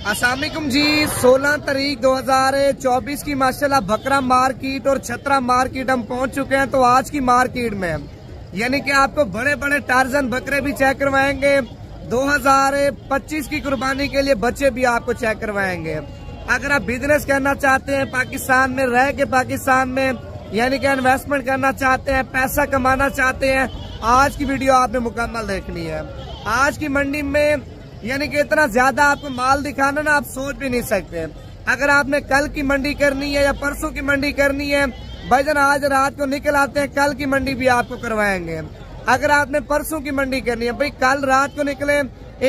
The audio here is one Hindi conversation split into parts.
अस्सलाम वालेकुम जी। 16 तारीख 2024 की माशाल्लाह बकरा मार्केट और छतरा मार्केट हम पहुंच चुके हैं। तो आज की मार्केट में यानी कि आपको बड़े बड़े टार्जन बकरे भी चेक करवाएंगे। 2025 की कुर्बानी के लिए बच्चे भी आपको चेक करवाएंगे। अगर आप बिजनेस करना चाहते हैं पाकिस्तान में रह के, पाकिस्तान में यानी कि इन्वेस्टमेंट करना चाहते हैं, पैसा कमाना चाहते हैं, आज की वीडियो आपने मुकम्मल देखनी है। आज की मंडी में यानी कि इतना ज्यादा आपको माल दिखाना ना, आप सोच भी नहीं सकते। अगर आपने कल की मंडी करनी है या परसों की मंडी करनी है, भाईजान आज रात को निकल आते हैं, कल की मंडी भी आपको करवाएंगे। अगर आपने परसों की मंडी करनी है, भाई कल रात को निकले,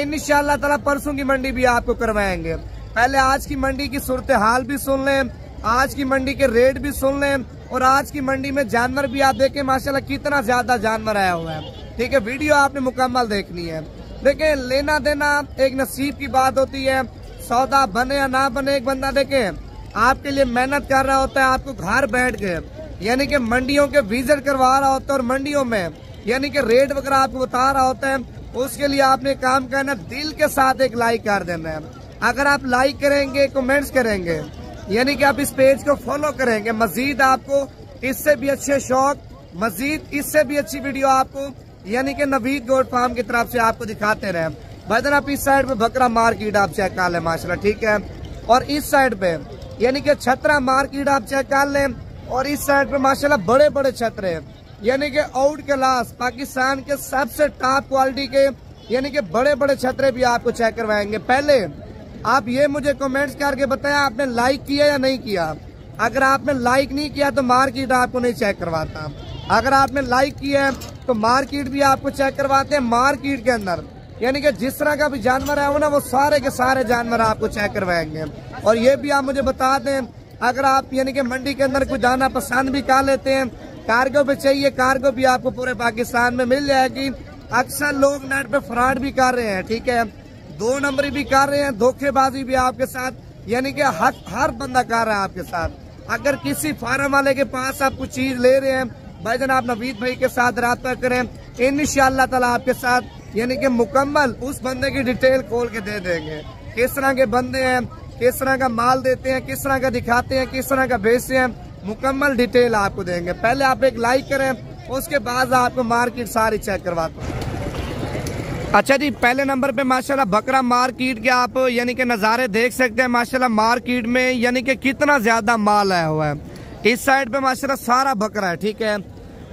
इंशाअल्लाह ताला परसों की मंडी भी आपको करवाएंगे। पहले आज की मंडी की सूरत हाल भी सुन लें, आज की मंडी के रेट भी सुन लें, और आज की मंडी में जानवर भी आप देखें माशाल्लाह कितना ज्यादा जानवर आया हुआ है। ठीक है, वीडियो आपने मुकम्मल देखनी है। देखें, लेना देना एक नसीब की बात होती है। सौदा बने या ना बने, एक बंदा देखें आपके लिए मेहनत कर रहा होता है, आपको घर बैठ के यानी कि मंडियों के विजिट करवा रहा होता है, और मंडियों में यानी कि रेट वगैरह आपको बता रहा होता है। उसके लिए आपने काम करना, दिल के साथ एक लाइक कर देना है। अगर आप लाइक करेंगे, कमेंट्स करेंगे, यानी कि आप इस पेज को फॉलो करेंगे, मजीद आपको इससे भी अच्छे शौक, मजीद इससे भी अच्छी वीडियो आपको यानी कि नवीद गोट फार्म की तरफ से आपको दिखाते रहे। भाईजान आप इस साइड पे बकरा मार्केट आप चेक कर लें माशाल्लाह, ठीक है, और इस साइड पे यानी कि छतरा मार्केट आप चेक कर लें, और इस साइड पे माशाल्लाह बड़े बड़े छतरे यानी कि आउट क्लास पाकिस्तान के सबसे टॉप क्वालिटी के यानी कि बड़े बड़े छतरे भी आपको चेक करवाएंगे। पहले आप ये मुझे कमेंट्स करके बताएं आपने लाइक किया या नहीं किया। अगर आपने लाइक नहीं किया तो मार्केट आपको नहीं चेक करवाता। अगर आपने लाइक किया है तो मार्केट भी आपको चेक करवाते हैं। मार्केट के अंदर यानी कि जिस तरह का भी जानवर है ना, वो सारे के सारे जानवर आपको चेक करवाएंगे। और ये भी आप मुझे बता दें, अगर आप यानी कि मंडी के अंदर कोई दाना पसंद भी कर लेते हैं, कार्गो पे चाहिए, कार्गो भी आपको पूरे पाकिस्तान में मिल जाएगी। अक्सर लोग नेट पे फ्रॉड भी कर रहे हैं, ठीक है, 2 नंबरी भी कर रहे हैं, धोखेबाजी भी आपके साथ यानी कि हर बंदा कर रहा है आपके साथ। अगर किसी फार्म वाले के पास आप कुछ चीज ले रहे हैं, भाईजान आप नवीद भाई के साथ राब्ता करें, इंशाअल्लाह ताला आपके साथ यानी कि मुकम्मल उस बंदे की डिटेल खोल के दे देंगे। किस तरह के बंदे हैं, किस तरह का माल देते हैं, किस तरह का दिखाते हैं, किस तरह का बेचते हैं, मुकम्मल डिटेल आपको देंगे। पहले आप एक लाइक करें, उसके बाद आपको मार्केट सारी चेक करवाते हैं। अच्छा जी, पहले नंबर पे माशाल्लाह बकरा मार्केट के आप यानी कि नज़ारे देख सकते हैं। माशाल्लाह मार्केट में यानी कि कितना ज्यादा माल आया हुआ है। इस साइड पे माशाल्लाह सारा बकरा है, ठीक है,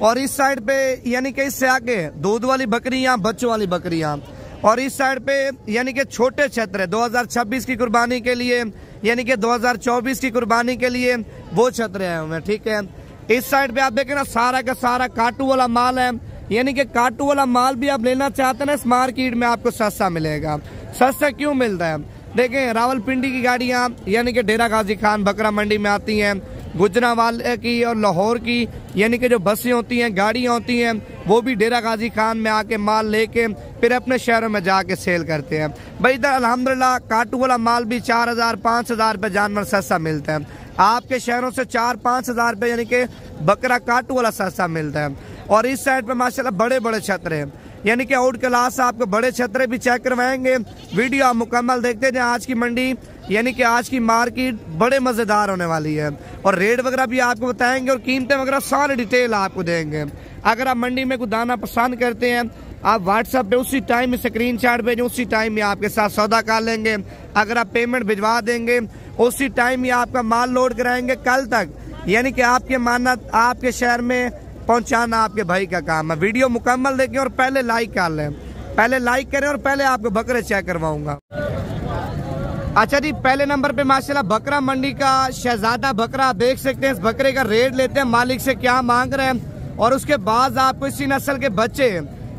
और इस साइड पे यानी कि इससे आगे दूध वाली बकरियां, बच्चों वाली बकरियां, और इस साइड पे यानी कि छोटे छतरे 2026 की कुर्बानी के लिए यानी कि 2024 की कुर्बानी के लिए वो छतरे आए हुए हैं, ठीक है। इस साइड पे आप देखें ना, सारा का सारा काटू वाला माल है, यानी कि काटू वाला माल भी आप लेना चाहते हैं ना, इस मार्केट में आपको सस्ता मिलेगा। सस्ता क्यों मिलता है? देखें, रावलपिंडी की गाड़ियां यानी कि डेरा गाजी खान बकरा मंडी में आती हैं, गुजरांवाले की और लाहौर की यानी कि जो बसें होती हैं, गाड़ियां होती हैं, वो भी डेरा गाजी खान में आके माल लेके फिर अपने शहरों में जाके सेल करते हैं। भाई इधर अल्हम्दुलिल्लाह काटू वाला माल भी 4000-5000 रुपये जानवर सस्ता मिलता है। आपके शहरों से 4-5 हजार रुपये यानी कि बकरा काटू वाला सस्ता मिलता है। और इस साइड पे माशाल्लाह बड़े बड़े छतरे हैं, यानी कि आउट क्लास आपको बड़े छतरे भी चेक करवाएंगे। वीडियो आप मुकम्मल देखते जाएं। आज की मंडी यानी कि आज की मार्केट बड़े मजेदार होने वाली है, और रेट वगैरह भी आपको बताएंगे, और कीमतें वगैरह सारी डिटेल आपको देंगे। अगर आप मंडी में कोई दाना पसंद करते हैं, आप व्हाट्सएप पे उसी टाइम में स्क्रीनशॉट भेजें, उसी टाइम में आपके साथ सौदा कर लेंगे। अगर आप पेमेंट भिजवा देंगे, उसी टाइम में आपका माल लोड कराएंगे कल तक, यानी कि आपके मानत आपके शहर में पहुंचाना आपके भाई का काम है। वीडियो मुकम्मल देखें और पहले लाइक कर लें, पहले लाइक करें, और पहले आपको बकरे चेक करवाऊंगा। अच्छा जी, पहले नंबर पे माशाल्लाह बकरा मंडी का शहजादा बकरा आप देख सकते हैं। इस बकरे का रेट लेते हैं, मालिक से क्या मांग रहे हैं, और उसके बाद आपको इसी नस्ल के बच्चे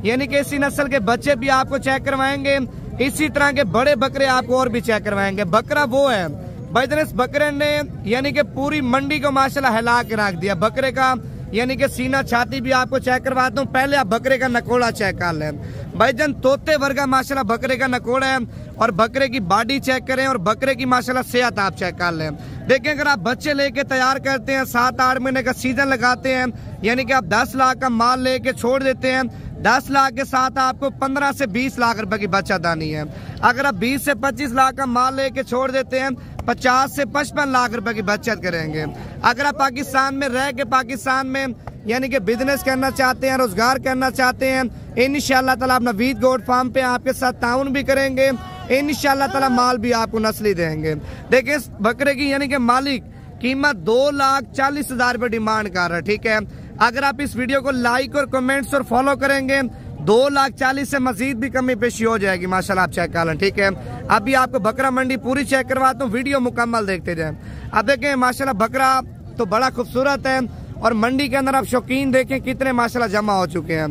यानी कि इसी नस्ल के बच्चे भी आपको चेक करवाएंगे। इसी तरह के बड़े बकरे आपको और भी चेक करवाएंगे। बकरा वो है भाईजान, इस बकरे ने यानी कि पूरी मंडी को माशाल्लाह हिला के रख दिया। बकरे का यानी कि सीना छाती भी आपको चेक करवाता हूँ। पहले आप बकरे का नकोड़ा चेक कर लें भाईजान, तोते वर्गा माशाल्लाह बकरे का नकोड़ा है, और बकरे की बॉडी चेक करें, और बकरे की माशाल्लाह सेहत आप चेक कर लें। देखें, अगर आप बच्चे लेके तैयार करते हैं, 7-8 महीने का सीजन लगाते हैं, यानी कि आप 10 लाख का माल लेके छोड़ देते हैं, 10 लाख के साथ आपको 15 से 20 लाख रुपए की बचत आनी है। अगर आप 20 से 25 लाख का माल लेके छोड़ देते हैं 50 से 55 लाख रुपए की बचत करेंगे। अगर आप पाकिस्तान में रह के पाकिस्तान में यानी कि बिजनेस करना चाहते हैं, रोजगार करना चाहते हैं, इंशाअल्लाह ताला अपना नवीद गोट फार्म पे आपके साथ ताउन भी करेंगे, इंशाअल्लाह ताला माल भी आपको नस्ली देंगे। देखिए इस बकरे की यानी कि मालिक कीमत 2,40,000 रुपए डिमांड कर रहा है, ठीक है। अगर आप इस वीडियो को लाइक और कमेंट्स और फॉलो करेंगे 2,40,000 से मजीद भी कमी पेशी हो जाएगी। माशाल्लाह आप चेक कर लें, ठीक है। अभी आपको बकरा मंडी पूरी चेक करवाता हूँ, वीडियो मुकम्मल देखते जाएं। अब देखें माशाल्लाह बकरा तो बड़ा खूबसूरत है और मंडी के अंदर आप शौकीन देखें कितने माशाल्लाह जमा हो चुके हैं।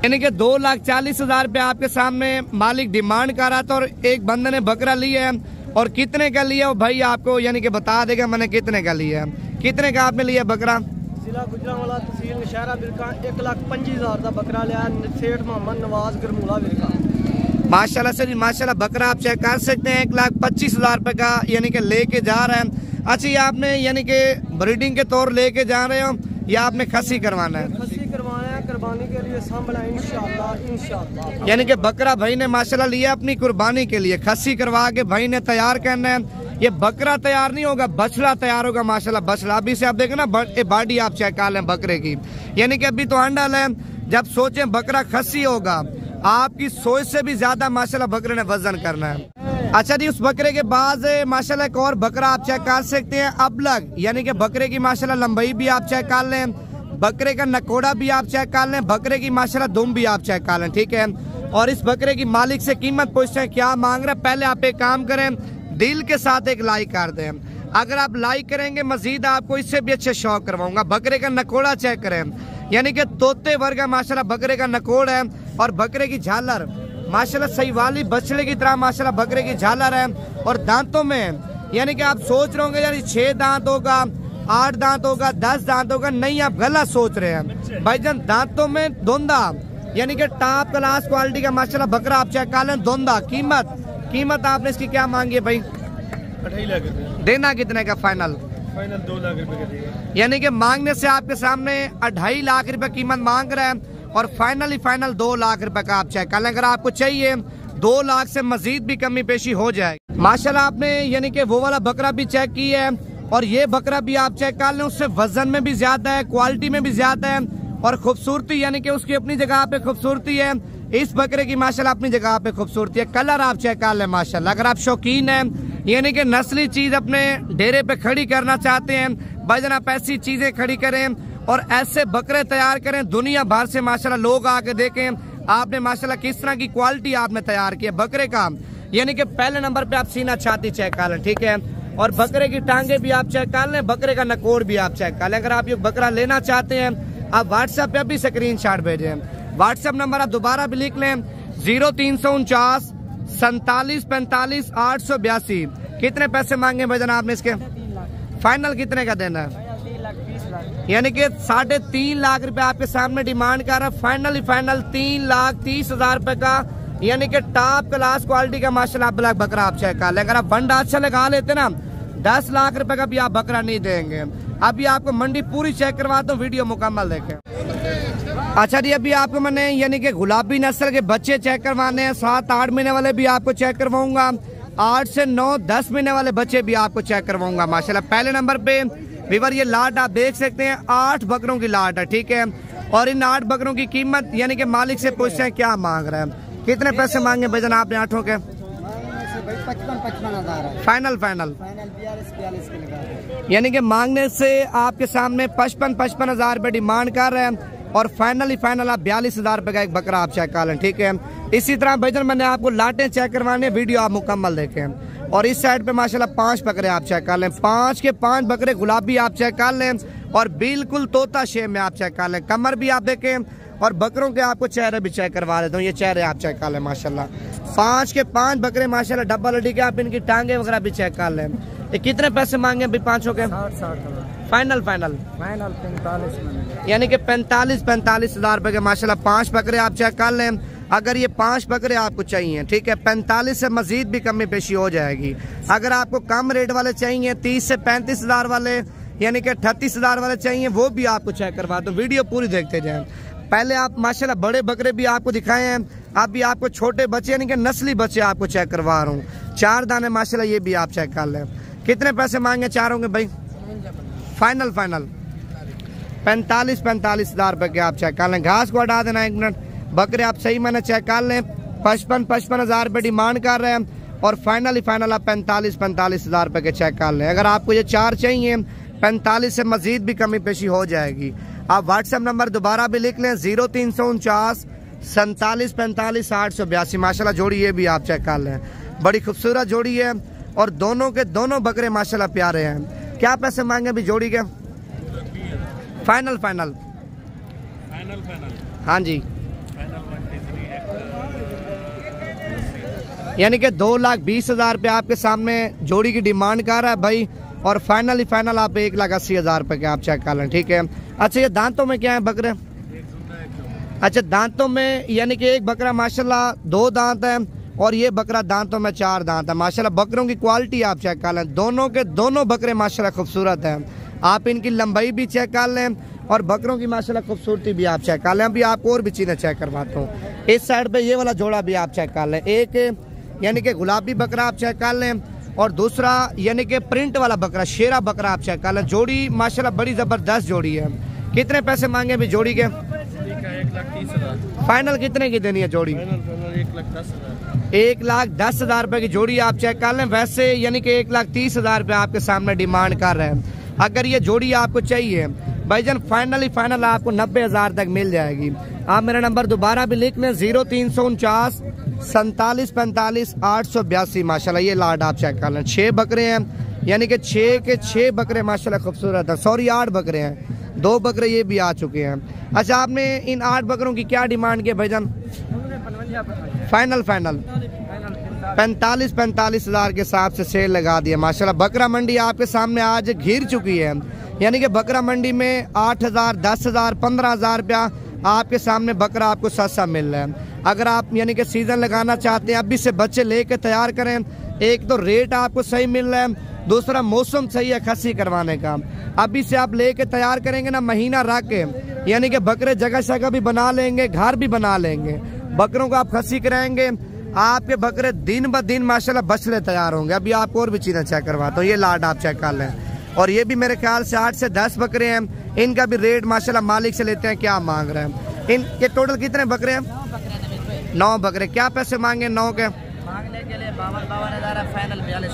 यानी कि 2,40,000 रुपए आपके सामने मालिक डिमांड कर रहा था और एक बंदे ने बकरा लिया है और कितने का लिया वो भाई आपको यानी कि बता देगा मैंने कितने का लिया है। कितने का आपने लिया बकरा? जिला गुजरांवाला तहसील नौशहरा बिरका 1,25,000 का बकरा लिया सेठ मोहम्मद नवाज गरमूला बिरका। माशाल्लाह से माशाल्लाह बकरा आप चेक कर सकते हैं 1,25,000 रुपए का यानी कि लेके जा रहे हैं। अच्छा ये आपने यानी कि ब्रीडिंग के तौर लेके जा रहे हो या आपने खसी करवाना है? खसी करवाना है, कुर्बानी के लिए संभला इंशाअल्लाह। यानी कि बकरा भाई ने माशाल्लाह लिया अपनी कुर्बानी के लिए, खसी करवा के भाई ने तैयार करना है। ये बकरा तैयार नहीं होगा, बछड़ा तैयार होगा माशाल्लाह बछड़ा। अभी से आप देखें ना बॉडी आप चेक कर लें बकरे की, यानी कि अभी तो अंडल है। जब सोचें बकरा खसी होगा आपकी सोच से भी ज्यादा माशाल्लाह बकरे ने वजन करना है। अच्छा जी उस बकरे के बाद माशाल्लाह एक और बकरा आप चेक कर सकते हैं अबलग, यानी कि बकरे की माशाल्लाह लंबाई भी आप चेक कर लें, बकरे का नकोड़ा भी आप चेक कर लें, बकरे की माशाल्लाह दुम भी आप चेक कर लें, ठीक है। और इस बकरे की मालिक से कीमत पूछते हैं क्या मांग रहे हैं। पहले आप एक काम करें, दिल के साथ एक लाइक कर दें। अगर आप लाइक करेंगे मजीद आपको इससे भी अच्छे शौक करवाऊंगा। बकरे का नकोड़ा चेक करें, यानी कि तोते वर्गा माशाल्लाह बकरे का नकोड़ है और बकरे की झालर माशाल्लाह सही वाली बछड़े की तरह माशाल्लाह बकरे की झालर है। और दांतों में यानी कि आप सोच रहे होंगे यार 6 दांत होगा, 8 दांत होगा, 10 दांत होगा, नहीं आप गलत सोच रहे हैं भाईजान। दांतों में धुंधा यानी कि टॉप क्लास क्वालिटी का माशाल्लाह बकरा आप चेक कर लें। धुंधा कीमत आपने इसकी क्या मांगी है भाई? 2.5 लाख रुपए। देना कितने का फाइनल? फाइनल 2 लाख रुपए का देगा। यानी कि मांगने से आपके सामने 2.5 लाख रुपए कीमत मांग रहे हैं और फाइनल 2 लाख रुपए का आप चेक कर लें। अगर आपको चाहिए 2 लाख से मजीद भी कमी पेशी हो जाएगी। माशाल्लाह आपने यानी कि वो वाला बकरा भी चेक किया है और ये बकरा भी आप चेक कर लें, उससे वजन में भी ज्यादा है, क्वालिटी में भी ज्यादा है और खूबसूरती यानी कि उसकी अपनी जगह पे खूबसूरती है। इस बकरे की माशाल्लाह अपनी जगह पे खूबसूरती है। कलर आप चेक कर लें माशाल्लाह। अगर आप शौकीन हैं यानी कि नस्ली चीज अपने डेरे पे खड़ी करना चाहते हैं भाईजान, आप ऐसी चीजें खड़ी करें और ऐसे बकरे तैयार करें दुनिया भर से माशाल्लाह लोग आके देखें आपने माशाल्लाह किस तरह की क्वालिटी आपने तैयार की है बकरे का। यानी कि पहले नंबर पे आप सीना छाती चेक कर लें, ठीक है। और बकरे की टांगे भी आप चेक कर लें, बकरे का नकोड़ भी आप चेक कर लें। अगर आप ये बकरा लेना चाहते हैं आप व्हाट्सएप पे अभी स्क्रीनशॉट भेजें। व्हाट्सएप नंबर आप दोबारा भी लिख लें 0349 47 45 882। कितने पैसे मांगे भाईजान आपने इसके? फाइनल कितने का देना है? यानी कि 3.5 लाख रुपए आपके सामने डिमांड कर रहा है। फाइनल 3,30,000 रुपए का यानी कि टॉप क्लास क्वालिटी का माशाल्लाह ब्लैक बकरा आप चेक कर लें। अगर आप बंडा अच्छा लगा लेते ना 10 लाख रुपए का भी आप बकरा नहीं देंगे। अभी आपको मंडी पूरी चेक करवाता हूँ, वीडियो मुकम्मल देखें। अच्छा जी अभी आपको मैंने यानी कि गुलाबी नस्ल के बच्चे चेक करवाने हैं, 7-8 महीने वाले भी आपको चेक करवाऊंगा, 8 से 9-10 महीने वाले बच्चे भी आपको चेक करवाऊंगा माशाल्लाह। पहले नंबर पे वीवर ये लाट आप देख सकते हैं 8 बकरों की लाट है, ठीक है। और इन 8 बकरों की कीमत यानी कि मालिक से पूछते हैं क्या मांग रहे हैं। कितने पैसे मांगे भाईजान आपने 8 के? 55,000 फाइनल यानी कि मांगने से आपके सामने 55,000 रुपए डिमांड कर रहे हैं और फाइनल आप 42,000 रुपए का एक बकरा आप चेक कर लें, ठीक है। इसी तरह भाईजान मैंने आपको लाटें चेक करवाने, वीडियो आप मुकम्मल देखें। और इस साइड पे माशाल्लाह 5 बकरे आप चेक कर लें, 5 के 5 बकरे गुलाबी आप चेक कर लें और बिल्कुल तोता शेप में आप चेक कर लें। कमर भी आप देखें और बकरों के आपको चेहरे भी चेक करवा देता हूँ, ये चेहरे आप चेक कर लें माशाल्लाह। 5 के 5 बकरे माशाल्लाह डबल हड्डी के, आप इनकी टांगे वगैरह भी चेक कर लें। ये कितने पैसे मांगे अभी 5 के? 60,000 फाइनल 45 यानी कि 45,000 रुपए के माशाल्लाह 5 बकरे आप चेक कर लें। अगर ये 5 बकरे आपको चाहिए, ठीक है, 45 से मजीद भी कमी पेशी हो जाएगी। अगर आपको कम रेट वाले चाहिए 30 से 35,000 वाले यानी कि 38,000 वाले चाहिए, वो भी आपको चेक करवा दो, वीडियो पूरी देखते जाएं। पहले आप माशाल्लाह बड़े बकरे भी आपको दिखाए हैं, अभी आपको छोटे बच्चे यानी कि नस्ली बच्चे आपको चेक करवा रहा हूँ। 4 दाने माशाल्लाह ये भी आप चेक कर लें। कितने पैसे मांगे चारों के भाई? फाइनल 45 हज़ार रुपए के आप चेक कर लें। घास को हटा देना 1 मिनट। बकरे आप सही मैंने चेक कर लें। 55 हज़ार रुपये डिमांड कर रहे हैं और फाइनल आप 45 हज़ार रुपये के चेक कर लें। अगर आपको ये 4 चाहिए 45 से मजीद भी कमी पेशी हो जाएगी। आप व्हाट्सएप नंबर दोबारा भी लिख लें 0349 47 45 882। माशाल्लाह जोड़ी ये भी आप चेक कर लें, बड़ी खूबसूरत जोड़ी है और दोनों के दोनों बकरे माशाल्लाह प्यारे हैं। क्या पैसे मांगे अभी जोड़ी के? फाइनल हाँ जी, यानी कि 2,20,000 रुपये आपके सामने जोड़ी की डिमांड कर रहा है भाई और फाइनल आप 1,80,000 रुपये के आप चेक कर लें, ठीक है। अच्छा ये दांतों में क्या है बकरे? अच्छा दांतों में यानी कि एक बकरा माशाल्लाह 2 दांत है और ये बकरा दांतों में 4 दांत है। माशाल्लाह बकरों की क्वालिटी आप चेक कर लें, दोनों के दोनों बकरे माशाल्लाह खूबसूरत हैं। आप इनकी लंबाई भी चेक कर लें और बकरों की माशाल्लाह खूबसूरती भी आप चेक कर लें। अभी आपको और भी चीज़ें चेक करवाता हूँ। इस साइड पे ये वाला जोड़ा भी आप चेक कर लें। एक यानी कि गुलाबी बकरा आप चेक कर लें और दूसरा यानी कि प्रिंट वाला बकरा शेरा बकरा आप चेक कर लें। जोड़ी माशाल्लाह बड़ी ज़बरदस्त जोड़ी है। कितने पैसे मांगे अभी जोड़ी के? 1,30,000। फाइनल कितने की देनी है जोड़ी? 1,10,000 रुपये की जोड़ी आप चेक कर लें। वैसे यानी कि 1,30,000 रुपये आपके सामने डिमांड कर रहे हैं। अगर ये जोड़ी आपको चाहिए भाईजान फाइनल आपको 90,000 तक मिल जाएगी। आप मेरा नंबर दोबारा भी लिख लें 0349 47 45 882। माशाल्लाह ये लाड आप चेक कर लें। 6 बकरे हैं यानी कि 6 के 6 बकरे माशाल्लाह खूबसूरत है। सॉरी 8 बकरे हैं, 2 बकरे ये भी आ चुके हैं। अच्छा आपने इन 8 बकरों की क्या डिमांड की भाईजान? फाइनल 45 हज़ार के हिसाब से सेल लगा दिया। माशाल्लाह बकरा मंडी आपके सामने आज घिर चुकी है, यानी कि बकरा मंडी में 8,000 10,000 15,000 रुपया आपके सामने बकरा आपको सस्ता मिल रहा है। अगर आप यानी कि सीजन लगाना चाहते हैं अभी से बच्चे लेके तैयार करें। एक तो रेट आपको सही मिल रहा है, दूसरा मौसम सही है खस्सी करवाने का। अभी से आप लेके तैयार करेंगे ना महीना रख के यानी कि बकरे जगह जगह भी बना लेंगे, घर भी बना लेंगे। बकरों को आप खस्सी कराएंगे, आपके बकरे दिन ब दिन माशाल्लाह बछले तैयार होंगे। अभी आपको और भी चीज़ें चेक करवाता हूँ। ये लाड आप चेक कर लें और ये भी मेरे ख्याल से 8 से 10 बकरे हैं। इनका भी रेट माशाल्लाह मालिक से लेते हैं क्या मांग रहे हैं। इनके टोटल कितने बकरे हैं? 9 बकरे। क्या पैसे मांगे 9 के? मांगने के लिए 52,000 फाइनल 42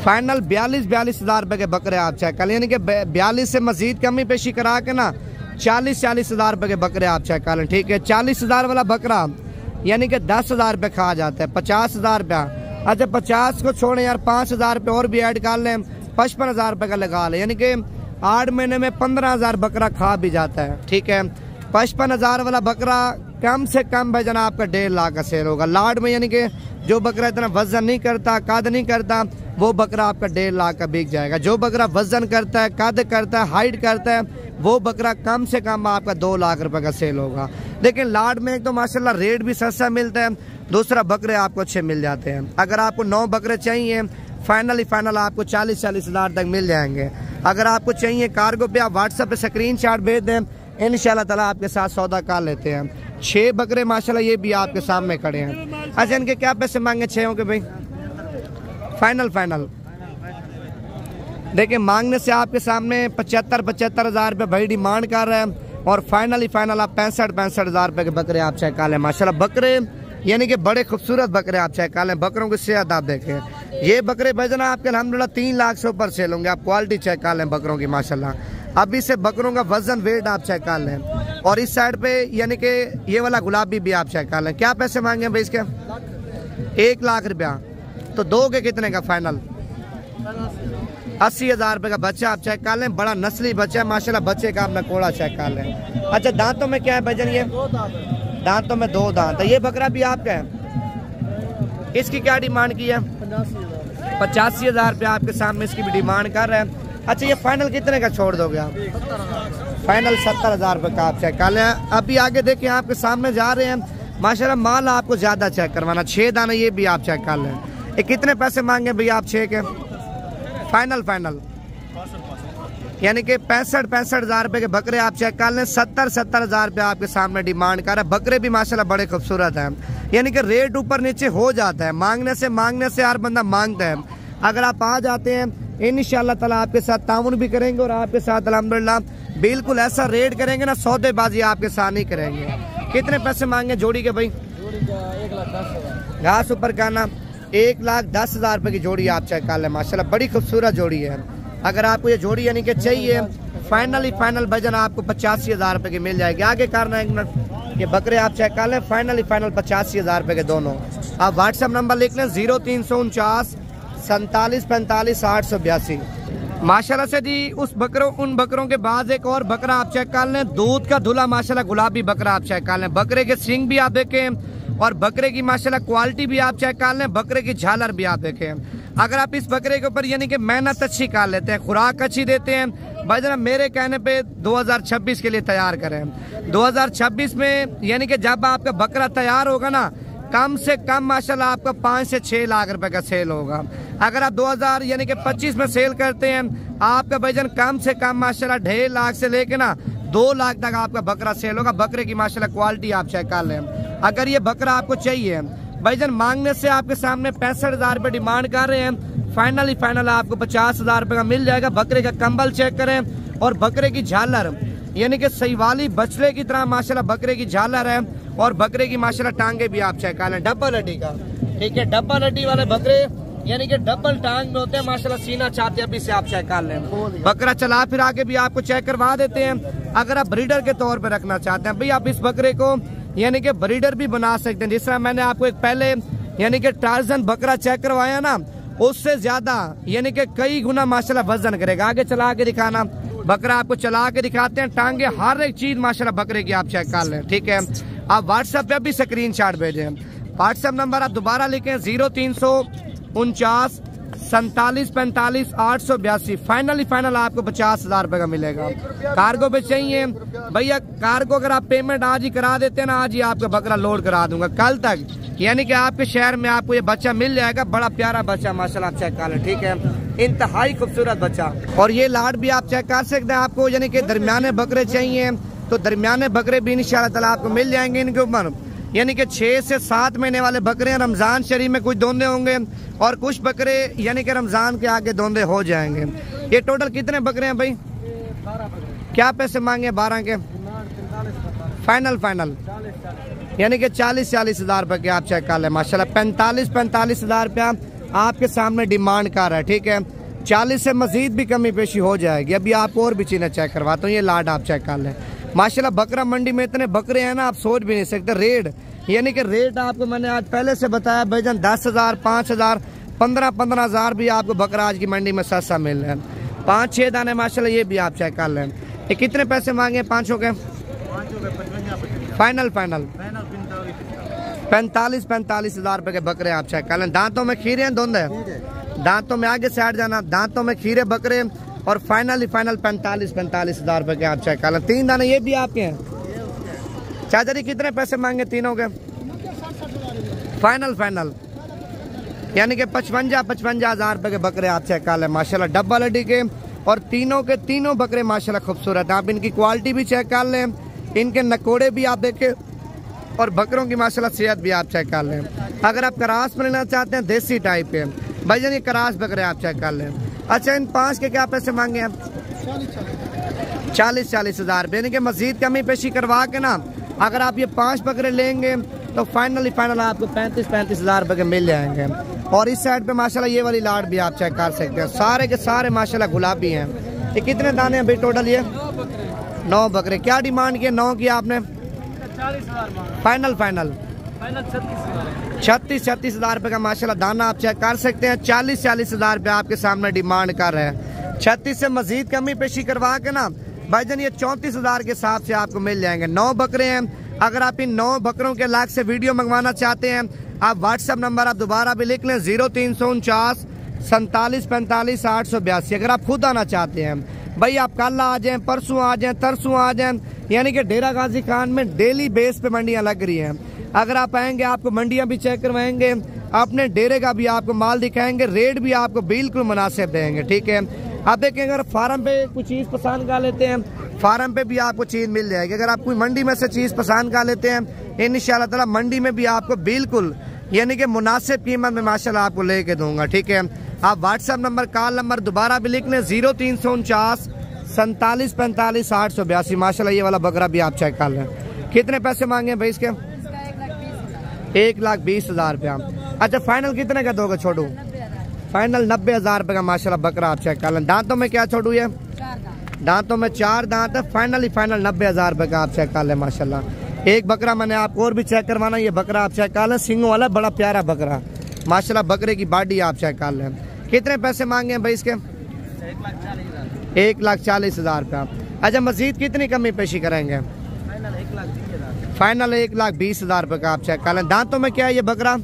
फाइनल 42 हज़ार रुपये के बकरे आप चेक कर लें, यानी कि 42 से मजीद कमी पेशी करा के ना 40 हज़ार रुपये के बकरे आप चेक कर लें, ठीक है। 40 हज़ार वाला बकरा यानी कि 10,000 रुपये खा जाता है। 50,000 रुपया, अच्छा 50 को छोड़ें यार 5,000 रुपये और भी ऐड कर लें, 55,000 रुपये का लगा लें, यानी कि 8 महीने में 15,000 बकरा खा भी जाता है, ठीक है। 55,000 वाला बकरा कम से कम भाई जना आपका 1.5 लाख का सेल होगा। लाड में यानी कि जो बकरा इतना वजन नहीं करता, कद नहीं करता, वो बकरा आपका 1.5 लाख का बिक जाएगा। जो बकरा वजन करता है, कद करता है, हाइट करता है, वो बकरा कम से कम आपका 2 लाख रुपए का सेल होगा। लेकिन लाड में एक तो माशाल्लाह रेट भी सस्ता मिलता है, दूसरा बकरे आपको अच्छे मिल जाते हैं। अगर आपको 9 बकरे चाहिए फाइनल आपको 40 हज़ार तक मिल जाएंगे। अगर आपको चाहिए कार्गो पे आप व्हाट्सएप पे स्क्रीनशॉट भेज दें, इंशाल्लाह ताला आपके साथ सौदा कर लेते हैं। 6 बकरे माशाल्लाह ये भी आपके सामने खड़े हैं। अच्छा इनके क्या पैसे मांगे 6 के भाई? फाइनल देखिए मांगने से आपके सामने 75 हज़ार रुपये भाई डिमांड कर रहे हैं और फाइनल आप 65 हज़ार रुपये के बकरे आप चेक कर लें। माशाल्लाह बकरे यानी कि बड़े खूबसूरत बकरे आप चेक कर लें। बकरों की सेहत आप देखें, ये बकरे भजना आपके अल्हम्दुलिल्लाह 3 लाख से ऊपर सेल होंगे। आप क्वालिटी चेक कर लें बकरों की माशाल्लाह। अभी से बकरों का वजन वेट आप चेक कर लें। और इस साइड पे यानी कि ये वाला गुलाबी भी आप चेक कर लें। क्या पैसे मांगे भाई इसके? 1 लाख रुपया। तो 2 के कितने का फाइनल? 80 हज़ार रुपये का बच्चा आप चेक कर लें। बड़ा नस्ली बच्चा है माशाल्लाह। बच्चे का अपना कोड़ा चेक कर लें। अच्छा दांतों में क्या है भजन? ये दांतों में 2 दांत है। ये बकरा भी आपका है, इसकी क्या डिमांड की है? 85 हज़ार रुपये आपके सामने इसकी भी डिमांड कर रहे हैं। अच्छा ये फाइनल कितने का छोड़ दोगे आप? फाइनल 70 हज़ार रुपये का आप चेक कर लें। अभी आगे देखिए आपके सामने जा रहे हैं माशाल्लाह। माल आपको ज़्यादा चेक करवाना। 6 दाना ये भी आप चेक कर लें। ये कितने पैसे मांगे भैया आप 6 के? फाइनल यानी कि 65 हज़ार रुपए के बकरे आप चेक कर लें। 70 हज़ार रुपये आपके सामने डिमांड कर रहा है। बकरे भी माशाल्लाह बड़े खूबसूरत हैं, यानी कि रेट ऊपर नीचे हो जाता है, मांगने से हर बंदा मांगता है। अगर आप आ जाते हैं इंशाअल्लाह ताला आपके साथ ताउन भी करेंगे और आपके साथ अल्हम्दुलिल्लाह बिल्कुल ऐसा रेट करेंगे ना, सौदेबाजी आपके साथ नहीं करेंगे। कितने पैसे मांगे जोड़ी के भाई? जोड़ी का 1,10,000। घास ऊपर कहना 1,10,000 रुपए की जोड़ी आप चेक कर लें। माशाल्लाह बड़ी खूबसूरत जोड़ी है। अगर आपको ये जोड़ी यानी कि चाहिए फाइनल वजन आपको 85,000 रुपए की मिल जाएगी। आगे करना एक मिनट, ये बकरे आप चेक कर लें फाइनल 85,000 रुपए के दोनों। आप व्हाट्सएप नंबर लिख लें 0349 47 45 882। माशाल्लाह से जी उन बकरों के बाद एक और बकरा आप चेक कर लें, दूध का धुला माशाल्लाह गुलाबी बकरा आप चेक कर लें। बकरे के सींग भी आप देखें और बकरे की माशाल्लाह क्वालिटी भी आप चेक कर लें, बकरे की झालर भी आप देखें। अगर आप इस बकरे के ऊपर यानी कि मेहनत अच्छी कर लेते हैं, खुराक अच्छी देते हैं, भाई जरा मेरे कहने पे 2026 के लिए तैयार करें। 2026 में यानी कि जब आपका बकरा तैयार होगा ना, कम से कम माशाल्लाह आपका 5 से 6 लाख रुपए का सेल होगा। अगर आप 2000 यानी कि 25 में सेल करते हैं, आपका वजन कम से कम माशाल्लाह 1.5 लाख से लेके ना 2 लाख तक आपका बकरा सेल होगा। बकरे की माशाल्लाह क्वालिटी आप चेक कर लें। अगर ये बकरा आपको चाहिए, भाईजान मांगने से आपके सामने 65,000 रुपए डिमांड कर रहे हैं, फाइनल आपको 50,000 रुपए का मिल जाएगा। बकरे का कंबल चेक करें और बकरे की झालर यानी कि सहीवाली बछड़े की तरह माशाल्लाह बकरे की झालर है और बकरे की माशाल्लाह टांगे भी आप चेक कर लें, डबल हड्डी का। ठीक है, डबल हड्डी वाले बकरे यानी कि डबल टांग में होते हैं माशाल्लाह, सीना चाहते हैं अभी से आप चेक कर लें। बकरा चला फिर आके भी आपको चेक करवा देते हैं। अगर आप ब्रीडर के तौर पर रखना चाहते हैं, भाई आप इस बकरे को यानी कि ब्रीडर भी बना सकते हैं। जिस तरह मैंने आपको एक पहले यानी कि टार्जन बकरा चेक करवाया ना, उससे ज्यादा यानी कि कई गुना माशाल्लाह वजन करेगा। आगे चला के दिखाना, बकरा आपको चला के दिखाते हैं, टांगे हर एक चीज माशाल्लाह बकरे की आप चेक कर लें। ठीक है, आप व्हाट्सएप पे भी स्क्रीनशॉट भेजें। व्हाट्सएप नंबर आप दोबारा लिखें 0349 47 45 882। फाइनल आपको 50,000 रुपए का मिलेगा। कार्गो पे चाहिए भैया, कार्गो अगर आप पेमेंट आज ही करा देते हैं ना, आज ही आपका बकरा लोड करा दूंगा कल तक, यानी कि आपके शहर में आपको ये बच्चा मिल जाएगा। बड़ा प्यारा बच्चा माशाल्लाह आप चेक कर लें। ठीक है, इंतहाई खूबसूरत बच्चा। और ये लाड भी आप चेक कर सकते हैं। आपको यानी कि दरमियाने बकरे चाहिए तो दरमियाने बकरे भी इंशाल्लाह ताला आपको मिल जाएंगे। इनके ऊपर यानी कि 6 से 7 महीने वाले बकरे हैं। रमजान शरीफ में कुछ दोंदे होंगे और कुछ बकरे यानी कि रमजान के आगे दोंदे हो जाएंगे। ये टोटल कितने बकरे हैं भाई? 12 बकरे। क्या पैसे मांगे 12 के? फाइनल यानी कि 40 हज़ार रुपए के आप चेक कर लें। माशाल्लाह 45 हज़ार रुपया आपके सामने डिमांड कर रहा है। ठीक है, 40 से मजीद भी कमी पेशी हो जाएगी। अभी आपको और भी चीजें चेक करवाता हूँ। ये लाड आप चेक कर लें। माशाल्लाह बकरा मंडी में इतने बकरे हैं ना, आप सोच भी नहीं सकते। रेट यानी कि रेट आपको मैंने आज पहले से बताया भाईजान, 10,000 5,000 15 हज़ार भी आपको बकरा आज की मंडी में सस्ता मिल रहा है। 5-6 दाने माशाल्लाह ये भी आप चेक कर लें। ये कितने पैसे मांगे पाँचों के? फाइनल 45 हज़ार रुपए के बकरे आप चेक कर लें। दांतों में खीरे हैं, दोनों दांतों में आगे साइड जाना, दांतों में खीरे बकरे और फाइनल 45 हज़ार रुपए के आप चेक कर लें। 3 दाने ये भी आपके हैं। चाचा जी कितने पैसे मांगे तीनों के? फाइनल यानी कि 55 हज़ार रुपए के बकरे आप चेक कर लें। माशाल्लाह डबल हड्डी के और तीनों के तीनों बकरे माशाल्लाह खूबसूरत हैं। आप इनकी क्वालिटी भी चेक कर लें, इनके नकोड़े भी आप देखें और बकरों की माशाल्लाह सेहत भी आप चेक कर लें। अगर आप क्रास में लेना चाहते हैं देसी टाइप के, भाईजान ये क्रास बकरे आप चेक कर लें। अच्छा, इन 5 के क्या पैसे मांगे हैं? 40 हज़ार रुपये, यानी कि मजीद कमी पेशी करवा के ना, अगर आप ये 5 बकरे लेंगे तो फाइनल आपको 35 हज़ार रुपये के मिल जाएंगे। और इस साइड पे माशाल्लाह ये वाली लाड भी आप चेक कर सकते हैं। सारे के सारे माशाल्लाह गुलाबी हैं। ये कितने दाने हैं भाई टोटल? ये 9 बकरे। क्या डिमांड किया 9 की आपने? 40,000 फाइनल 36,000 हज़ार रुपये का माशाल्लाह दाना आप चेक कर सकते हैं। 40 हज़ार रुपये आपके सामने डिमांड कर रहे हैं। 36 से मजीद कमी पेशी करवा के ना भाईजान ये 34 हज़ार के हिसाब से आपको मिल जाएंगे। 9 बकरे हैं। अगर आप इन 9 बकरों के लाख से वीडियो मंगवाना चाहते हैं, आप व्हाट्सएप नंबर आप दोबारा भी लिख लें 0349 47 45 882। अगर आप खुद आना चाहते हैं भाई, आप कल आ जाएं, परसों आ जाएं, तरसों आ जाएं, यानी कि डेरा गाजी खान में डेली बेस पे मंडियां लग रही हैं। अगर आप आएंगे आपको मंडियां भी चेक करवाएंगे, अपने डेरे का भी आपको माल दिखाएंगे, रेट भी आपको बिल्कुल मुनासिब देंगे। ठीक है, आप देखें अगर फार्म पे कोई चीज़ पसंद कर लेते हैं, फार्म पे भी आपको चीज़ मिल जाएगी। अगर आप कोई मंडी में से चीज़ पसंद कर लेते हैं, इंशाअल्लाह ताला मंडी में भी आपको बिल्कुल यानी कि मुनासिब कीमत में माशाल्लाह आपको लेके दूंगा। ठीक है, आप व्हाट्सएप नंबर, कॉल नंबर दोबारा भी लिख लें 0349 47 45 882। माशाल्लाह ये वाला बकरा भी आप चेक कर लें। कितने पैसे मांगे भाई इसके? 1,20,000 रुपया। अच्छा, फाइनल कितने का दोगे छोटू? फाइनल 90,000 रुपये का माशाल्लाह बकरा आप चेक कर लें। दांतों में क्या छोटू? ये दांतों में 4 दांत है। फाइनल 90,000 रुपये का आप चेक कर लें माशाल्लाह। एक बकरा मैंने आपको और भी चेक करवाना, ये बकरा आप चेक कर लें, सिंगों वाला बड़ा प्यारा बकरा माशाल्लाह। बकरे की बॉडी आप चेक कर लें। कितने पैसे मांगे हैं भाई इसके? 1,40,000 रुपया। अच्छा, मजीद कितनी कमी पेशी करेंगे? फाइनल 1,20,000 रुपये का आप चेक कर लें। दांतों में क्या है ये बकरा?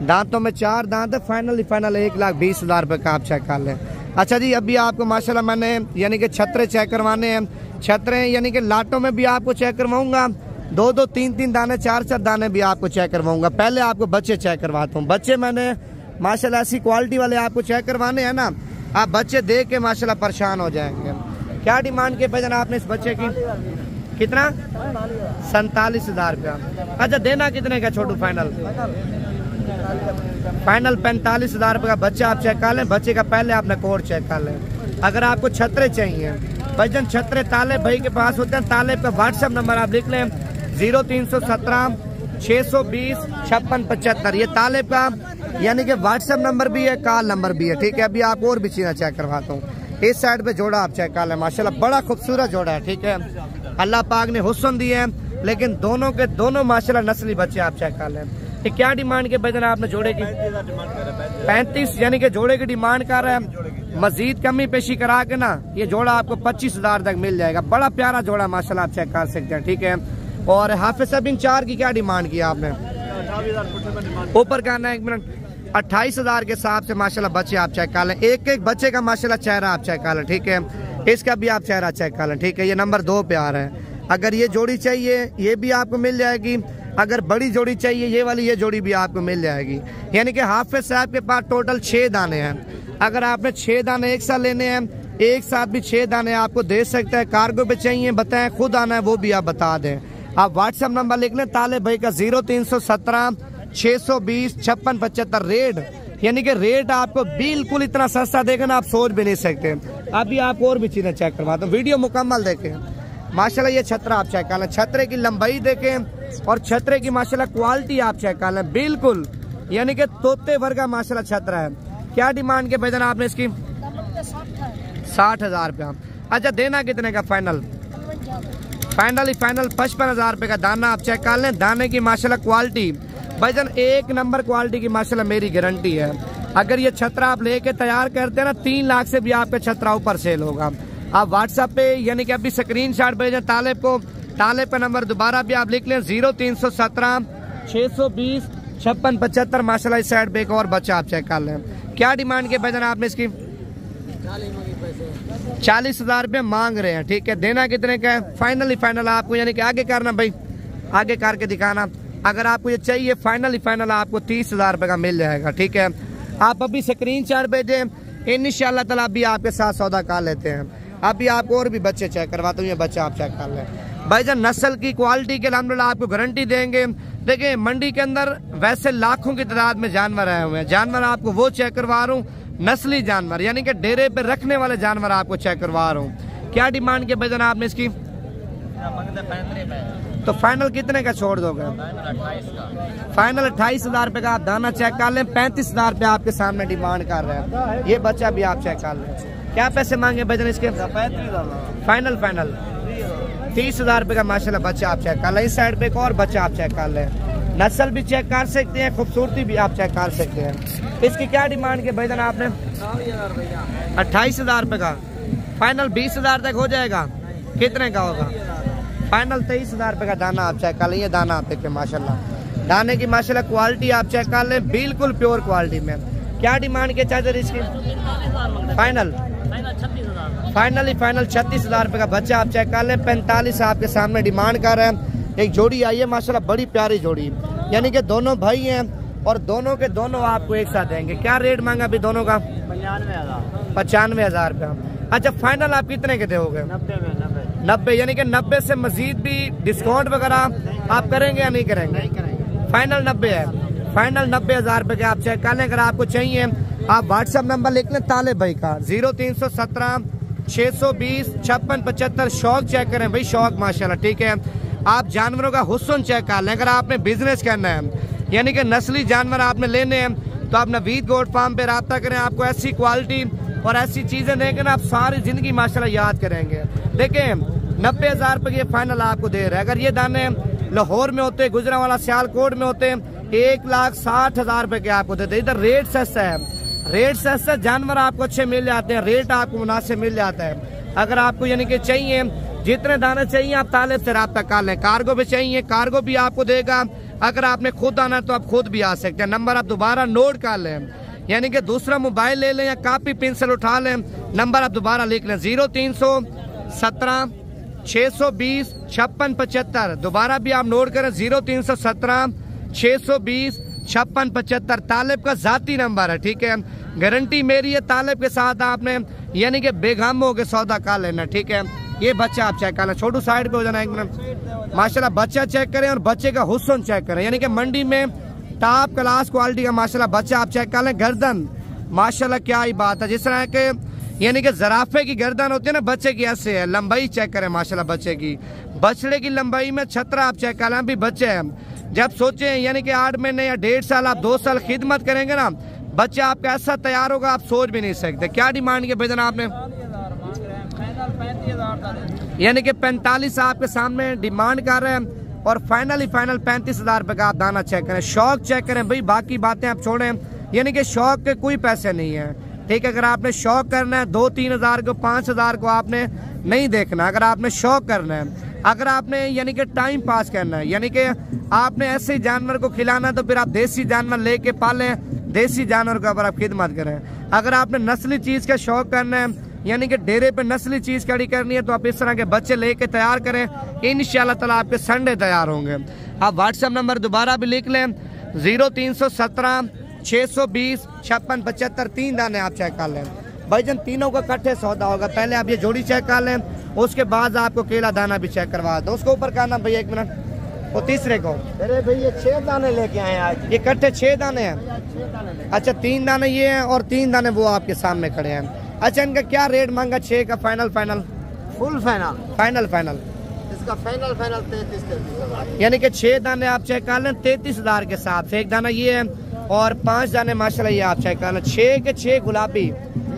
दांतों में 4 दांत है। फाइनल 1,20,000 रुपये का आप चेक कर लें। अच्छा जी, अभी आपको माशाल्लाह मैंने यानी कि छतरे चेक करवाने हैं। छतरे यानी कि लाटों में भी आपको चेक करवाऊंगा, 2-2, 3-3 दाने, 4-4 दाने भी आपको चेक करवाऊंगा। पहले आपको बच्चे चेक करवाता हूँ। बच्चे मैंने माशाल्लाह ऐसी क्वालिटी वाले आपको चेक करवाने हैं ना, आप बच्चे देख के माशाल्लाह परेशान हो जाएंगे। क्या डिमांड के भजन आपने इस बच्चे की? कितना? 47,000 रुपया। अच्छा, देना कितने का छोटू? फाइनल 45,000 रुपये का बच्चा आप चेक कर लें। बच्चे का पहले आपने कोड चेक कर लें। अगर आपको छतरे चाहिए भजन, छतरे ताले भाई के पास होते हैं। ताले का व्हाट्सएप नंबर आप लिख लें 0317 620 56 75। ये ताले का यानी कि व्हाट्सएप नंबर भी है, कॉल नंबर भी है। ठीक है, अभी आप और भी चीज़ें चेक करवाता हूँ। इस साइड पे जोड़ा आप चेक कर लें माशाल्लाह, बड़ा खूबसूरत जोड़ा है। ठीक है, अल्लाह पाक ने हुस्न दिए हैं, लेकिन दोनों के दोनों माशाल्लाह नस्ली बच्चे आप चेक कर लें। ये क्या डिमांड के भजन आपने जोड़े की? 35 यानी कि जोड़े की डिमांड कर रहे हैं। मजीद कमी पेशी करा के ना ये जोड़ा आपको 25,000 तक मिल जाएगा। बड़ा प्यारा जोड़ा माशाल्लाह आप चेक कर सकते हैं। ठीक है, और हाफिज साहब इन 4 की क्या डिमांड की आपने? ऊपर करना है 1 मिनट। 28,000 के हिसाब से माशाल्लाह बच्चे आप चेक कर लें। एक एक बच्चे का माशाल्लाह चेहरा आप चेक कर लें। ठीक है, इसका भी आप चेहरा चेक कर लें। ठीक है, ये नंबर 2 पे आ रहा है। अगर ये जोड़ी चाहिए ये भी आपको मिल जाएगी। अगर बड़ी जोड़ी चाहिए ये वाली, ये जोड़ी भी आपको मिल जाएगी। यानी कि हाफिज साहब के पास टोटल 6 दाने हैं। अगर आपने 6 दाने एक साथ लेने हैं, एक साथ भी 6 दाने आपको दे सकते हैं। कार्गो पे चाहिए बताएं, खुद आना है वो भी आप बता दें। आप व्हाट्सएप नंबर लिख लें ताले भाई का 0317 620 56 75। रेट यानी कि रेट आपको बिल्कुल इतना सस्ता देगा ना, आप सोच भी नहीं सकते। अभी आप और भी चीजें चेक करवाता हूँ, वीडियो मुकम्मल देखें। माशाल्लाह ये छतरा आप चेक कर लें, छतरे की लंबाई देखें और छतरे की माशाल्लाह क्वालिटी आप चेक कर लें। बिल्कुल यानी कि तोते भर का माशाल्लाह छतरा है। क्या डिमांड के भजन आपने इसकी? 60,000 रुपया। अच्छा, देना कितने का? फाइनल 55,000 रुपये का दाना आप चेक कर लें। दाने की माशाल्लाह क्वालिटी भजन 1 नंबर क्वालिटी की माशाल्लाह मेरी गारंटी है। अगर ये छतरा आप लेके तैयार करते हैं ना, 3 लाख से भी आपका छतरा ऊपर सेल होगा। आप व्हाट्सएप पे यानी कि अभी स्क्रीनशॉट भेजें तालेब को। तालेब का नंबर दोबारा भी आप लिख लें 0317 620 56 75। माशाल्लाह इस साइड पे एक और बच्चा आप चेक कर लें। क्या डिमांड के भजन आपने इसकी? 40,000 रुपये मांग रहे हैं। ठीक है, देना कितने का है? फाइनल आपको यानी कि आगे करना भाई, आगे करके दिखाना। अगर आपको ये चाहिए फाइनल आपको 30,000 रुपये का मिल जाएगा। ठीक है, आप अभी स्क्रीनशॉट भेजें, इंशाअल्लाह ताला अभी आपके साथ सौदा कर लेते हैं। अभी आपको और भी बच्चे चेक करवाता हूँ, ये बच्चा आप चेक कर लें। भाईजान नस्ल की क्वालिटी के अल्हम्दुलिल्लाह आपको गारंटी देंगे। देखिए मंडी के अंदर वैसे लाखों की तादाद में जानवर आए हुए हैं। जानवर आपको वो चेक करवा रहा हूँ, नस्ली जानवर यानी कि डेरे पे रखने वाले जानवर आपको चेक करवा रहा हूँ। क्या डिमांड के भजन आपने इसकी? तो फाइनल कितने का छोड़ दोगे? फाइनल 28,000 रुपये का आप दाना चेक कर लें। 35,000 रुपये आपके सामने डिमांड कर रहे हैं। ये बच्चा भी आप चेक कर लें। क्या पैसे मांगे भजन इसके? फाइनल 30,000 रुपये का माशाल्लाह बच्चा आप चेक कर लें। इस साइड पे एक और बच्चा आप चेक कर लें। नस्ल भी चेक कर सकते हैं, खूबसूरती भी आप चेक कर सकते हैं। इसकी क्या डिमांड के भजन आपने? 28,000 रुपये का। फाइनल 20,000 तक हो जाएगा। कितने का होगा? फाइनल 23,000 रुपये का दाना आप चेक कर लें। ये दाना आप देखिए माशाल्लाह, दाने की माशाल्लाह क्वालिटी आप चेक कर लें, बिल्कुल प्योर क्वालिटी में। क्या डिमांड के चार्जर इसकी? फाइनल 36,000 रुपये का बच्चा आप चेक कर लें। 45 आपके सामने डिमांड कर रहे हैं। एक जोड़ी आई है माशाल्लाह, बड़ी प्यारी जोड़ी, यानी कि दोनों भाई हैं, और दोनों के दोनों आपको एक साथ देंगे। क्या रेट मांगा अभी दोनों का? 95,000 रुपया। अच्छा, फाइनल आप कितने के दोगे? 90। यानी कि 90 से मजीद भी डिस्काउंट वगैरह आप करेंगे या नहीं करेंगे? फाइनल 90 है। फाइनल 90,000 रुपए के आप चेक कर लें। अगर आपको चाहिए आप व्हाट्सएप नंबर लिख लें तालिब भाई का 0317 620 5675। शौक चेक करें भाई, शौक माशाल्लाह, ठीक है। आप जानवरों का हुस्न चेक कर लें। अगर आपने बिजनेस करना है यानी कि नस्ली जानवर आपने लेने हैं तो आप नवीद गोट फार्म पे रब्ता करें। आपको ऐसी क्वालिटी और ऐसी चीजें देंगे ना, आप सारी जिंदगी माशाल्लाह याद करेंगे। देखें 90,000 रुपए ये फाइनल आपको दे रहे हैं। अगर ये दाने लाहौर में होते, गुजरांवाला सियालकोट में होते, 1,60,000 रुपए के आपको देते। इधर रेट सस्ता है, रेट सस्ता, जानवर आपको अच्छे मिल जाते हैं, रेट आपको मुनासिब मिल जाता है। अगर आपको यानी कि चाहिए जितने दाने चाहिए आप तालिब से रब्ता कर लें। कार्गो भी चाहिए, कार्गो भी आपको देगा। अगर आपने खुद आना तो आप खुद भी आ सकते हैं। नंबर आप दोबारा नोट कर लें, यानी कि दूसरा मोबाइल ले लें या कापी पेंसिल उठा लें। नंबर आप दोबारा लिख लें 0317 620 5675। दोबारा भी आप नोट करें 0317 620 5675। तालिब का जाती नंबर है, ठीक है। गारंटी मेरी है, तालिब के साथ आपने यानी कि बेगम हो के सौदा कर लेना, ठीक है। ये बच्चा आप चेक करना, छोटू साइड पे हो जाना एक मिनट। माशाल्लाह बच्चा चेक करें और बच्चे का हुस्न चेक करें, यानी कि मंडी में टॉप क्लास क्वालिटी का माशाल्लाह बच्चा आप चेक कर लें। गर्दन माशाल्लाह क्या ही बात है, जिस तरह के यानी कि जराफे की गर्दन होती है ना, बच्चे की ऐसे है। लंबाई चेक करें माशाल्लाह बच्चे की, बछड़े की लंबाई में छतरा आप चेक कर लें। अभी बच्चे हैं, जब सोचे यानी कि 8 महीने या 1.5 साल आप 2 साल खिदमत करेंगे ना, बच्चा आपका ऐसा तैयार होगा आप सोच भी नहीं सकते। क्या डिमांड की भेजना आपने? यानी कि 45 आपके सामने डिमांड कर रहे हैं और फाइनल 35,000 रुपए का आप दाना चेक करें। शौक चेक करें भाई, बाकी बातें आप छोड़ें, यानी कि शौक के कोई पैसे नहीं है, ठीक है। अगर आपने शौक करना है 2-3 हजार को 5,000 को आपने नहीं देखना। अगर आपने शौक करना है, अगर आपने यानी कि टाइम पास करना है, यानी कि आपने ऐसे जानवर को खिलाना है तो फिर आप देसी जानवर लेके पालें, देसी जानवर के ऊपर आप खिदमत करें। अगर आपने नस्ली चीज का शौक करना है, यानी कि डेरे पे नस्ली चीज खड़ी करनी है, तो आप इस तरह के बच्चे लेके तैयार करें। इंशाल्लाह ताला आपके संडे तैयार होंगे। आप व्हाट्सएप नंबर दोबारा भी लिख लें 0317 620 5675। 3 दाने आप चेक कर लें भाईजान, तीनों का इकट्ठे सौदा होगा। पहले आप ये जोड़ी चेक कर लें, उसके बाद आपको केला दाना भी चेक करवा दो। उसको ऊपर करना भैया 1 मिनट। और तीसरे को अरे भाई ये 6 दाने लेके आए आज। ये इकट्ठे 6 दाने हैं। अच्छा 3 दाने ये हैं और 3 दाने वो आपके सामने खड़े हैं। अच्छा इनका क्या रेट मांगा? 6 का फाइनल फुल फाइनल इसका फाइनल 33,000, यानी कि 6 दाने आप चेक कर लें 33,000 के हिसाब से। 1 दाना ये है और 5 दाने माशाल्लाह ये आप चेक कर लें। 6 के 6 गुलाबी,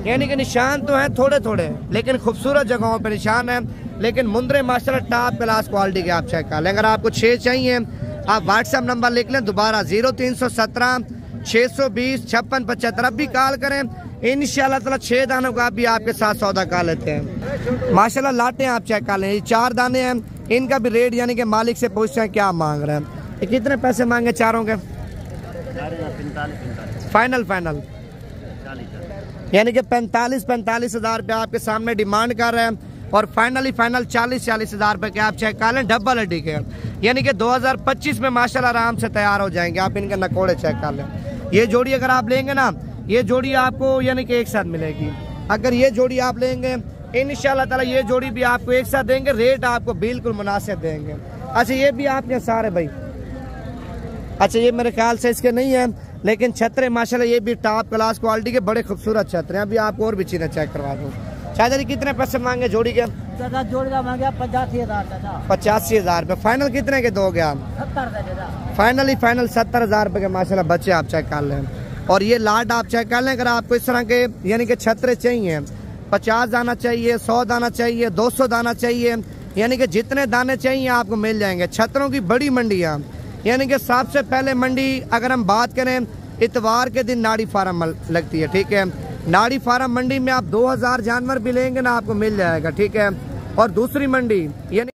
यानी कि निशान तो है थोड़े थोड़े लेकिन खूबसूरत जगहों पे निशान है, लेकिन मुंदरे माशाल्लाह टॉप क्लास क्वालिटी के आप चेक कर लें। अगर आपको 6 चाहिए आप व्हाट्सएप नंबर लिख लें दोबारा 0317 620 5675। अब भी कॉल करें, इंशाल्लाह ताला 6 दानों का भी आपके साथ सौदा कर लेते हैं। माशाल्लाह लाटे आप चेक कर लें, ये 4 दाने हैं, इनका भी रेट यानी कि मालिक से पूछते हैं क्या मांग रहे हैं। ये कितने पैसे मांगे चारों के? फाइनल यानी कि 45,000 रुपये आपके सामने डिमांड कर रहे हैं और फाइनल 40,000 रुपये के आप चेक कर लें डबल हड्डी के, यानी कि 2025 में माशाल्लाह आराम से तैयार हो जाएंगे। आप इनके नकोड़े चेक कर लें। ये जोड़ी अगर आप लेंगे ना, ये जोड़ी आपको यानी कि एक साथ मिलेगी। अगर ये जोड़ी आप लेंगे इंशाल्लाह ताला ये जोड़ी भी आपको एक साथ देंगे, रेट आपको बिल्कुल मुनासिब देंगे। अच्छा ये भी आपके सारे भाई, अच्छा ये मेरे ख्याल से इसके नहीं है, लेकिन छतरे माशाल्लाह ये भी टॉप क्लास क्वालिटी के बड़े खूबसूरत छतरे हैं। अभी आपको और भी चीजें चेक करवा दूँ। शायद कितने पैसे मांगे जोड़ी के? जोड़ी का मांगे 85,000। 85,000 रुपये। फाइनल कितने के दोगे आप? 70 फाइनल 70,000 रुपये के माशाल्लाह बच्चे आप चेक कर लें। और ये लाट आप चेक कर लें। अगर आपको इस तरह के यानी कि छतरे चाहिए, 50 दाना चाहिए, 100 दाना चाहिए, 200 दाना चाहिए, यानी कि जितने दाने चाहिए आपको मिल जाएंगे। छतरों की बड़ी मंडियाँ, यानी कि सबसे पहले मंडी अगर हम बात करें इतवार के दिन नाड़ी फार्म लगती है, ठीक है। नाड़ी फार्म मंडी में आप 2000 जानवर भी लेंगे ना आपको मिल जाएगा, ठीक है। और दूसरी मंडी यानी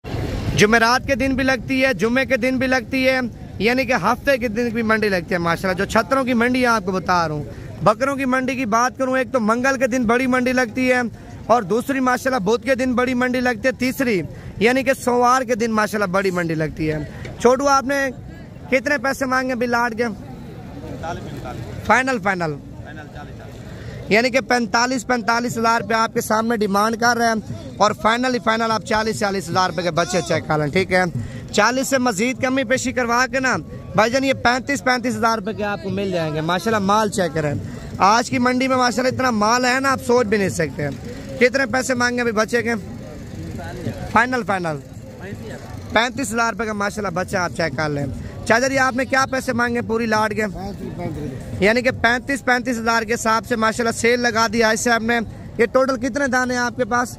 जुमेरात के दिन भी लगती है, जुम्मे के दिन भी लगती है, यानी कि हफ्ते के दिन भी मंडी लगती है माशाल्लाह। जो छतरों की मंडी है आपको बता रहा हूँ। बकरों की मंडी की बात करूँ, एक तो मंगल के दिन बड़ी मंडी लगती है और दूसरी माशाल्लाह बुध के दिन बड़ी मंडी लगती है, तीसरी यानी कि सोमवार के दिन माशाल्लाह बड़ी मंडी लगती है। छोटू आपने कितने पैसे मांगे बिलाट के? फाइनल फाइनल यानी कि 45 हज़ार रुपये आपके सामने डिमांड कर रहे हैं और फाइनल आप 40 हज़ार रुपये के बच्चे चेक कर लें। ठीक है, 40 से मजीद कमी पेशी करवा के ना भाईजान ये 35 हज़ार रुपये के आपको मिल जाएंगे। माशाल्लाह माल चेक करें, आज की मंडी में माशाल्लाह इतना माल है ना, आप सोच भी नहीं सकते। कितने पैसे मांगे अभी बच्चे के? फाइनल 35 हज़ार रुपये का माशाल्लाह बच्चा आप चेक कर लें। चाचा जी आपने क्या पैसे मांगे पूरी लाट के? यानी कि 35 हज़ार के हिसाब से माशाल्लाह सेल लगा दिया इससे आपने। ये टोटल कितने दाने हैं आपके पास?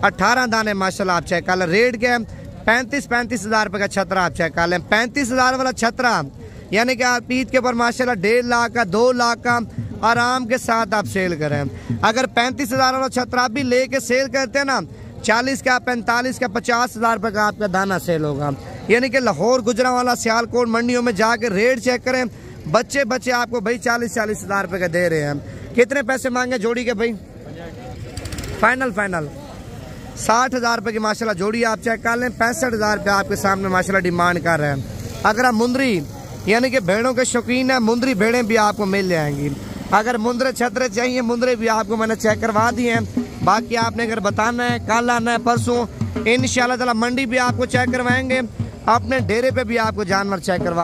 18 दाने माशाल्लाह आप चेक कर लें। रेट क्या है? 35 हज़ार रुपये का छतरा आप चेक कर लें। 35 हज़ार वाला छतरा यानी कि आप ईद के ऊपर माशाल्लाह 1.5 लाख का 2 लाख का आराम के साथ आप सेल करें। अगर 35 हज़ार वाला छतरा भी लेके सेल करते हैं ना, 40 का 45 का 50 हज़ार रुपये का आपका दाना सेल होगा। यानी कि लाहौर गुजरांवाला सियालकोट मंडियों में जाके रेट चेक करें। बच्चे आपको भाई 40 हज़ार रुपये का दे रहे हैं। कितने पैसे मांगे जोड़ी के भाई? फाइनल 60 हज़ार रुपये की माशाल्लाह जोड़ी आप चेक कर लें। 65 हज़ार रुपये आपके सामने माशाल्लाह डिमांड कर रहे हैं। अगर आप मुंदरी यानी कि भेड़ों के शौकीन है, मुंदरी भेड़ें भी आपको मिल जाएंगी। अगर मुंदरे छतरे चाहिए, मुंदरे भी आपको मैंने चेक करवा दिए हैं। बाकी आपने अगर बताना है, कल आना है, परसों इंशाल्लाह ताला मंडी भी आपको चेक करवाएंगे, अपने डेरे पे भी आपको जानवर चेक करवा